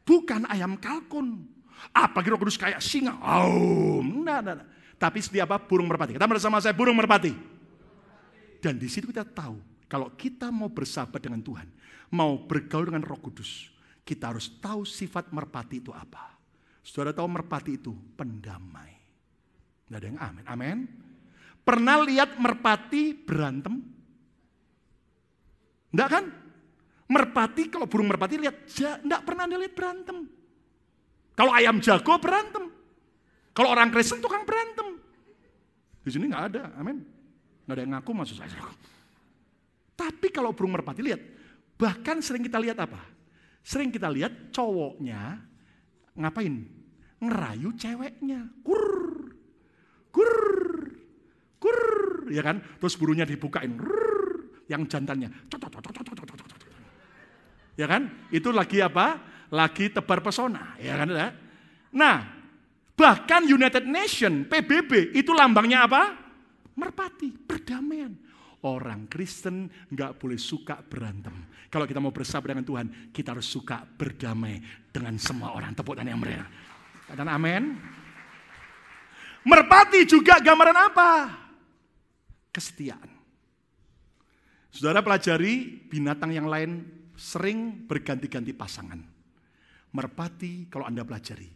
bukan ayam kalkun. Apalagi Roh Kudus kayak singa. Nah. Tapi seperti apa? Burung merpati. Kita bersama saya burung merpati. Dan di situ kita tahu, kalau kita mau bersahabat dengan Tuhan, mau bergaul dengan Roh Kudus, kita harus tahu sifat merpati itu apa. Saudara tahu merpati itu pendamai. Tidak ada yang amin. Amin. Pernah lihat merpati berantem? Enggak kan? Merpati, kalau burung merpati lihat, enggak pernah Anda lihat berantem. Kalau ayam jago berantem. Kalau orang Kristen tukang berantem. Di sini enggak ada, amin. Enggak ada yang ngaku maksud saya. Tapi kalau burung merpati lihat, bahkan sering kita lihat apa? Sering kita lihat cowoknya ngapain? Ngerayu ceweknya. Kur, ya kan? Terus burungnya dibukain. Yang jantannya. Ya kan? Itu lagi apa? Lagi tebar pesona, ya kan? Nah, bahkan United Nation, PBB, itu lambangnya apa? Merpati, perdamaian. Orang Kristen nggak boleh suka berantem. Kalau kita mau bersahabat dengan Tuhan, kita harus suka berdamai dengan semua orang. Tepuk tangan yang meriah. Dan amin. Merpati juga gambaran apa? Kesetiaan. Saudara pelajari binatang yang lain sering berganti-ganti pasangan. Merpati kalau Anda pelajari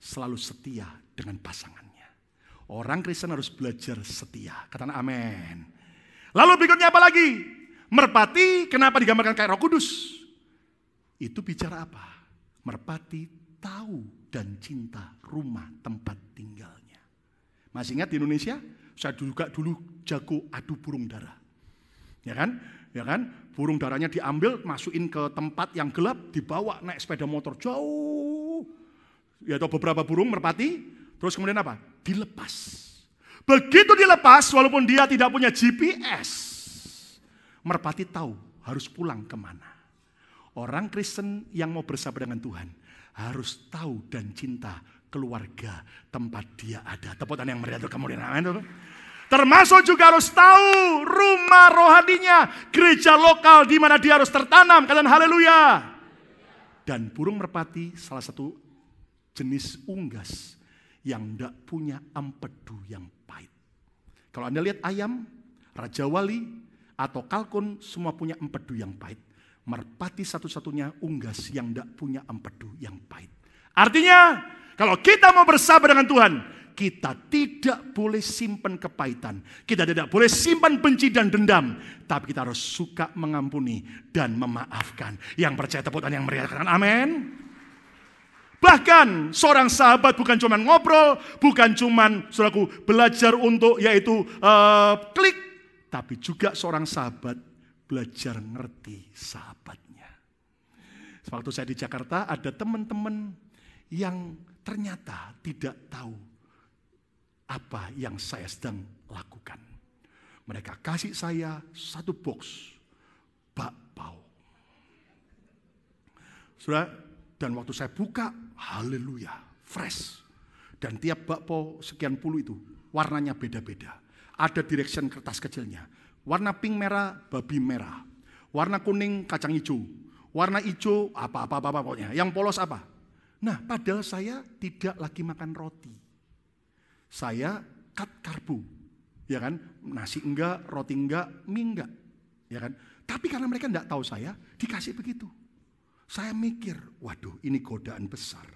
selalu setia dengan pasangannya. Orang Kristen harus belajar setia. Katakan amin. Lalu berikutnya apa lagi? Merpati kenapa digambarkan kayak Roh Kudus? Itu bicara apa? Merpati tahu dan cinta rumah tempat tinggalnya. Masih ingat di Indonesia? Saya juga dulu jago adu burung dara. Ya kan? Ya kan? Burung darahnya diambil, masukin ke tempat yang gelap, dibawa naik sepeda motor jauh. Ya atau beberapa burung merpati, terus kemudian apa? Dilepas. Begitu dilepas, walaupun dia tidak punya GPS, merpati tahu harus pulang kemana. Orang Kristen yang mau bersahabat dengan Tuhan harus tahu dan cinta keluarga tempat dia ada. Tepuk tangan yang meriah kemudian. Amin. Termasuk juga harus tahu rumah rohaninya, gereja lokal di mana dia harus tertanam. Katakan haleluya. Dan burung merpati salah satu jenis unggas yang tidak punya empedu yang pahit. Kalau Anda lihat ayam, Raja Wali, atau kalkun semua punya empedu yang pahit. Merpati satu-satunya unggas yang tidak punya empedu yang pahit. Artinya, kalau kita mau bersahabat dengan Tuhan, kita tidak boleh simpan kepahitan. Kita tidak boleh simpan benci dan dendam. Tapi kita harus suka mengampuni dan memaafkan. Yang percaya tepuk tangan yang meriah. Amin. Bahkan seorang sahabat bukan cuma ngobrol, bukan cuma saudaraku belajar untuk yaitu klik. Tapi juga seorang sahabat belajar ngerti sahabatnya. Waktu saya di Jakarta ada teman-teman yang ternyata tidak tahu apa yang saya sedang lakukan. Mereka kasih saya satu box bakpao. Saudara, dan waktu saya buka, haleluya, fresh. Dan tiap bakpao sekian puluh itu, warnanya beda-beda. Ada direction kertas kecilnya. Warna pink merah, babi merah. Warna kuning, kacang hijau. Warna hijau, apa pokoknya. Yang polos apa? Nah, padahal saya tidak lagi makan roti. Saya cut karbo. Ya kan? Nasi enggak, roti enggak, mie enggak. Ya kan? Tapi karena mereka enggak tahu saya, dikasih begitu. Saya mikir, waduh ini godaan besar.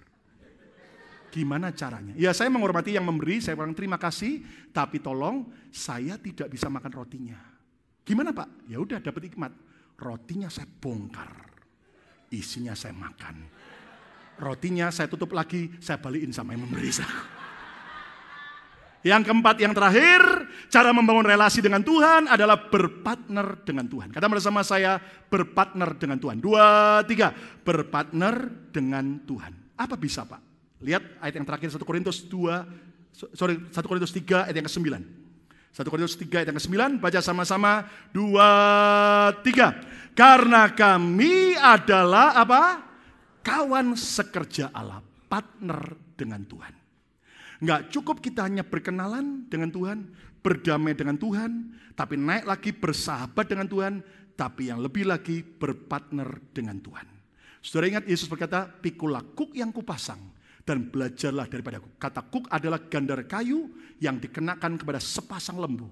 Gimana caranya? Ya saya menghormati yang memberi, saya bilang terima kasih, tapi tolong saya tidak bisa makan rotinya. Gimana Pak? Ya udah dapat hikmat. Rotinya saya bongkar, isinya saya makan. Rotinya saya tutup lagi, saya balikin sama yang memberi saya. Yang keempat, yang terakhir, cara membangun relasi dengan Tuhan adalah berpartner dengan Tuhan. Kata bersama saya, berpartner dengan Tuhan. 2, 3, berpartner dengan Tuhan. Apa bisa Pak? Lihat ayat yang terakhir 1 Korintus 3 ayat yang ke-9. 1 Korintus 3 ayat yang ke-9, baca sama-sama 2, 3. Karena kami adalah apa? Kawan sekerja Allah, partner dengan Tuhan. Enggak cukup kita hanya berkenalan dengan Tuhan, berdamai dengan Tuhan, tapi naik lagi bersahabat dengan Tuhan, tapi yang lebih lagi berpartner dengan Tuhan. Saudara ingat Yesus berkata, pikulah kuk yang kupasang dan belajarlah daripadaku. Kata kuk adalah gandar kayu yang dikenakan kepada sepasang lembu.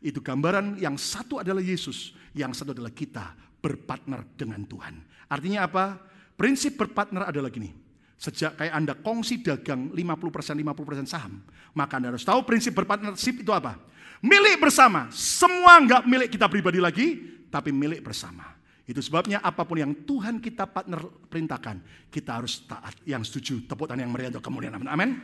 Itu gambaran yang satu adalah Yesus, yang satu adalah kita berpartner dengan Tuhan. Artinya apa? Prinsip berpartner adalah gini. Sejak kayak Anda kongsi dagang 50% saham, maka Anda harus tahu prinsip berpartnership itu apa? Milik bersama. Semua enggak milik kita pribadi lagi, tapi milik bersama. Itu sebabnya apapun yang Tuhan kita partner perintahkan, kita harus taat. Yang setuju, tepuk tangan yang meriah untuk kemuliaan. Amin.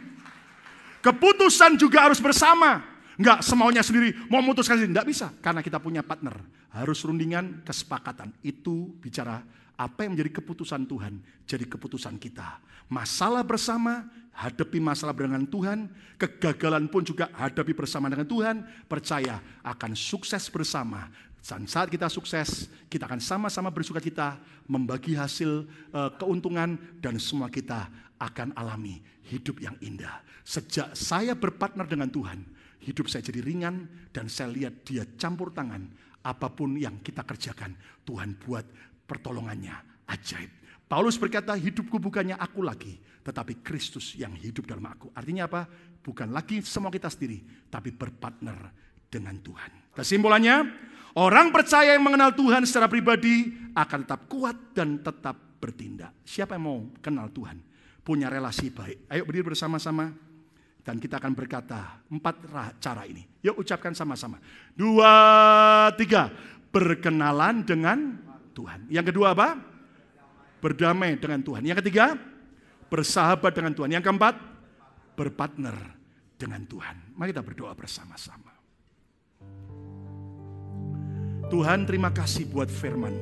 Keputusan juga harus bersama. Enggak semaunya sendiri, mau memutuskan sendiri. Enggak bisa, karena kita punya partner. Harus rundingan, kesepakatan. Itu bicara apa yang menjadi keputusan Tuhan, jadi keputusan kita. Masalah bersama, hadapi masalah dengan Tuhan. Kegagalan pun juga hadapi bersama dengan Tuhan. Percaya akan sukses bersama. Dan saat kita sukses, kita akan sama-sama bersuka cita, membagi hasil keuntungan, dan semua kita akan alami hidup yang indah. Sejak saya berpartner dengan Tuhan, hidup saya jadi ringan, dan saya lihat Dia campur tangan. Apapun yang kita kerjakan, Tuhan buat pertolongannya ajaib. Paulus berkata, hidupku bukannya aku lagi, tetapi Kristus yang hidup dalam aku. Artinya apa? Bukan lagi semua kita sendiri, tapi berpartner dengan Tuhan. Kesimpulannya, orang percaya yang mengenal Tuhan secara pribadi akan tetap kuat dan tetap bertindak. Siapa yang mau kenal Tuhan? Punya relasi baik. Ayo berdiri bersama-sama. Dan kita akan berkata 4 cara ini. Yuk ucapkan sama-sama. 2, 3. Berkenalan dengan Tuhan. Yang kedua apa? Berdamai dengan Tuhan. Yang ketiga, bersahabat dengan Tuhan. Yang keempat, berpartner dengan Tuhan. Mari kita berdoa bersama-sama. Tuhan, terima kasih buat firman.